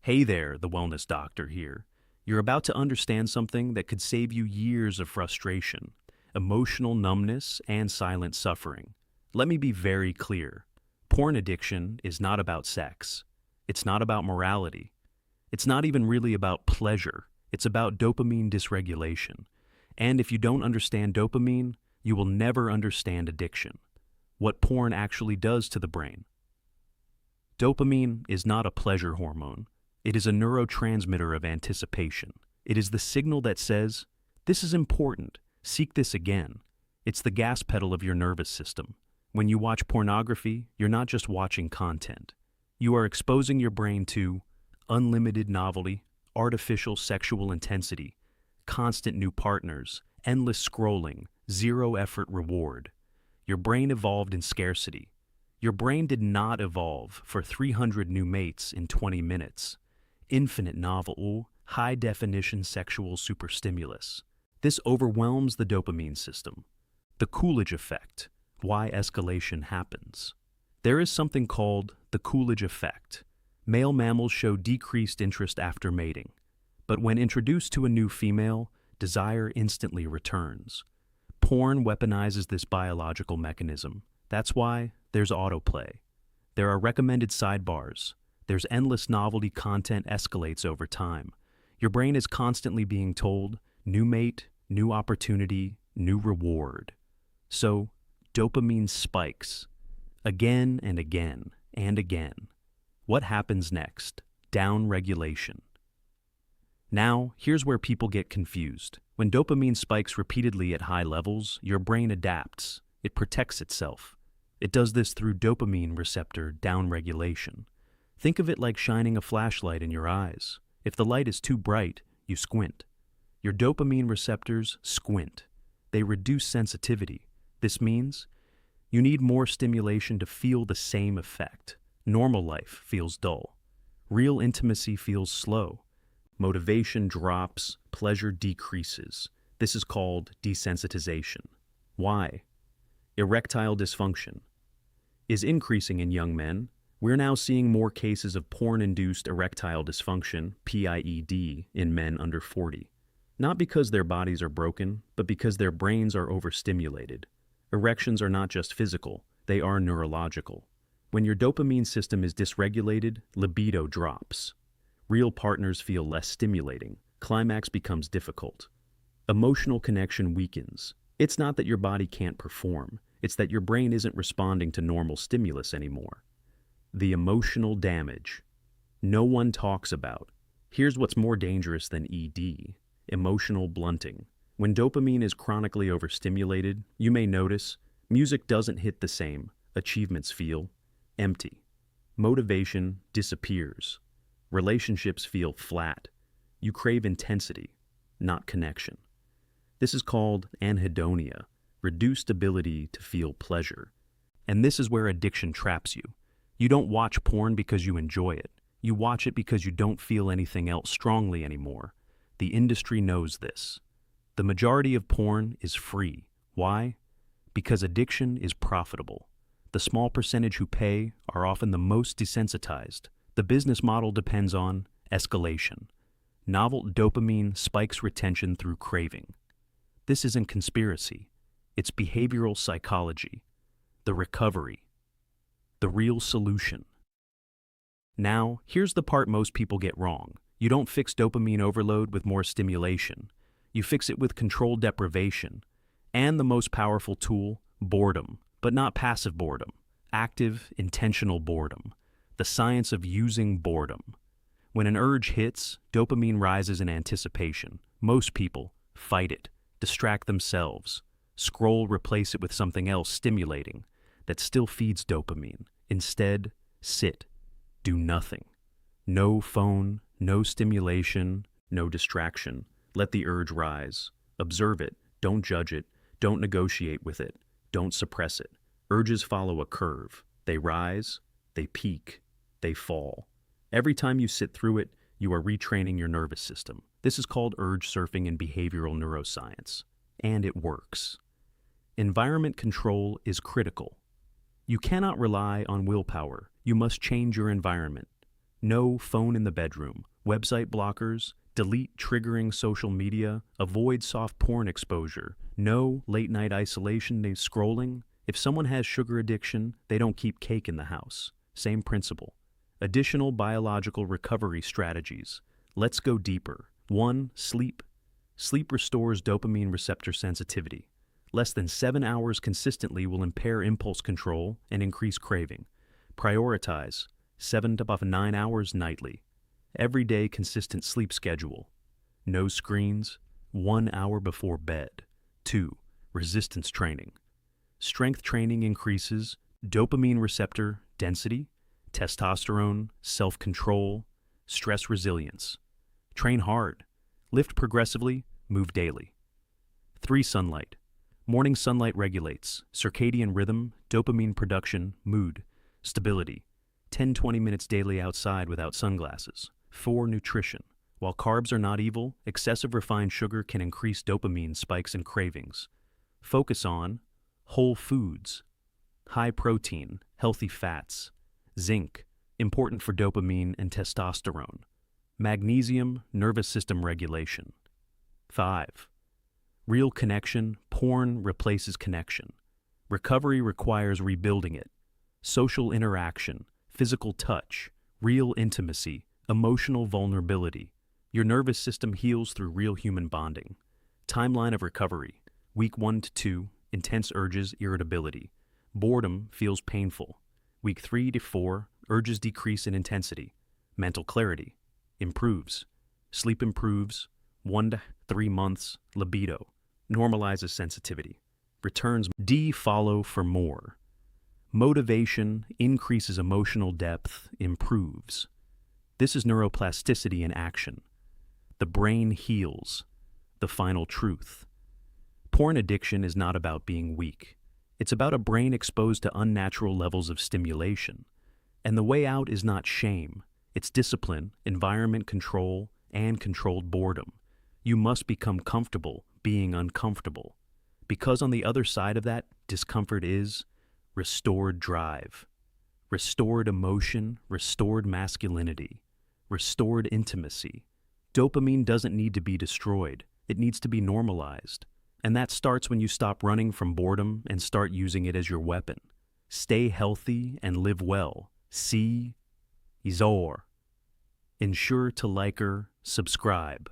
Hey there, the wellness doctor here. You're about to understand something that could save you years of frustration, emotional numbness, and silent suffering. Let me be very clear. Porn addiction is not about sex. It's not about morality. It's not even really about pleasure. It's about dopamine dysregulation. And if you don't understand dopamine, you will never understand addiction. What porn actually does to the brain. Dopamine is not a pleasure hormone. It is a neurotransmitter of anticipation. It is the signal that says, "This is important, seek this again." It's the gas pedal of your nervous system. When you watch pornography, you're not just watching content. You are exposing your brain to unlimited novelty, artificial sexual intensity, constant new partners, endless scrolling, zero effort reward. Your brain evolved in scarcity. Your brain did not evolve for 300 new mates in 20 minutes. Infinite novel, high-definition sexual superstimulus. This overwhelms the dopamine system. The Coolidge effect, why escalation happens. There is something called the Coolidge effect. Male mammals show decreased interest after mating. But when introduced to a new female, desire instantly returns. Porn weaponizes this biological mechanism. That's why there's autoplay. There are recommended sidebars. There's endless novelty content escalates over time. Your brain is constantly being told, new mate, new opportunity, new reward. So, dopamine spikes. Again and again and again. What happens next? Down regulation. Now, here's where people get confused. When dopamine spikes repeatedly at high levels, your brain adapts. It protects itself. It does this through dopamine receptor downregulation. Think of it like shining a flashlight in your eyes. If the light is too bright, you squint. Your dopamine receptors squint. They reduce sensitivity. This means you need more stimulation to feel the same effect. Normal life feels dull. Real intimacy feels slow. Motivation drops, pleasure decreases. This is called desensitization. Why? Erectile dysfunction is increasing in young men. We're now seeing more cases of porn-induced erectile dysfunction, PIED, in men under 40. Not because their bodies are broken, but because their brains are overstimulated. Erections are not just physical, they are neurological. When your dopamine system is dysregulated, libido drops. Real partners feel less stimulating. Climax becomes difficult. Emotional connection weakens. It's not that your body can't perform, it's that your brain isn't responding to normal stimulus anymore. The emotional damage. No one talks about. Here's what's more dangerous than ED. Emotional blunting. When dopamine is chronically overstimulated, you may notice music doesn't hit the same. Achievements feel empty. Motivation disappears. Relationships feel flat. You crave intensity, not connection. This is called anhedonia, reduced ability to feel pleasure. And this is where addiction traps you. You don't watch porn because you enjoy it. You watch it because you don't feel anything else strongly anymore. The industry knows this. The majority of porn is free. Why? Because addiction is profitable. The small percentage who pay are often the most desensitized. The business model depends on escalation. Novel dopamine spikes retention through craving. This isn't conspiracy. It's behavioral psychology. The recovery. The real solution. Now, here's the part most people get wrong. You don't fix dopamine overload with more stimulation. You fix it with controlled deprivation. And the most powerful tool, boredom. But not passive boredom. Active, intentional boredom. The science of using boredom. When an urge hits, dopamine rises in anticipation. Most people fight it, distract themselves, scroll, replace it with something else stimulating that still feeds dopamine. Instead, sit, do nothing. No phone, no stimulation, no distraction. Let the urge rise. Observe it, don't judge it, don't negotiate with it, don't suppress it. Urges follow a curve. They rise, they peak, they fall. Every time you sit through it, you are retraining your nervous system. This is called urge surfing in behavioral neuroscience. And it works. Environment control is critical. You cannot rely on willpower. You must change your environment. No phone in the bedroom, website blockers, delete triggering social media, avoid soft porn exposure, no late-night isolation scrolling. If someone has sugar addiction, they don't keep cake in the house. Same principle. Additional biological recovery strategies. Let's go deeper. 1. Sleep. Sleep restores dopamine receptor sensitivity. Less than 7 hours consistently will impair impulse control and increase craving. Prioritize 7 to 9 hours nightly. Everyday consistent sleep schedule. No screens, 1 hour before bed. 2. Resistance training. Strength training increases dopamine receptor density, testosterone, self-control, stress resilience. Train hard. Lift progressively, move daily. 3. Sunlight. Morning sunlight regulates circadian rhythm, dopamine production, mood, stability. 10-20 minutes daily outside without sunglasses. 4. Nutrition. While carbs are not evil, excessive refined sugar can increase dopamine spikes and cravings. Focus on whole foods, high protein, healthy fats, zinc, important for dopamine and testosterone, magnesium, nervous system regulation. 5. Real connection, porn replaces connection. Recovery requires rebuilding it. Social interaction, physical touch, real intimacy, emotional vulnerability. Your nervous system heals through real human bonding. Timeline of recovery. Week 1 to 2, intense urges, irritability. Boredom feels painful. Week 3 to 4, urges decrease in intensity. Mental clarity improves. Sleep improves. 1 to 3 months, libido normalizes sensitivity. Returns. D. Follow for more. Motivation increases emotional depth, improves. This is neuroplasticity in action. The brain heals. The final truth. Porn addiction is not about being weak. It's about a brain exposed to unnatural levels of stimulation. And the way out is not shame. It's discipline, environment control, and controlled boredom. You must become comfortable being uncomfortable. Because on the other side of that discomfort is restored drive, restored emotion, restored masculinity, restored intimacy. Dopamine doesn't need to be destroyed. It needs to be normalized. And that starts when you stop running from boredom and start using it as your weapon. Stay healthy and live well. See Izor. Ensure to like or subscribe.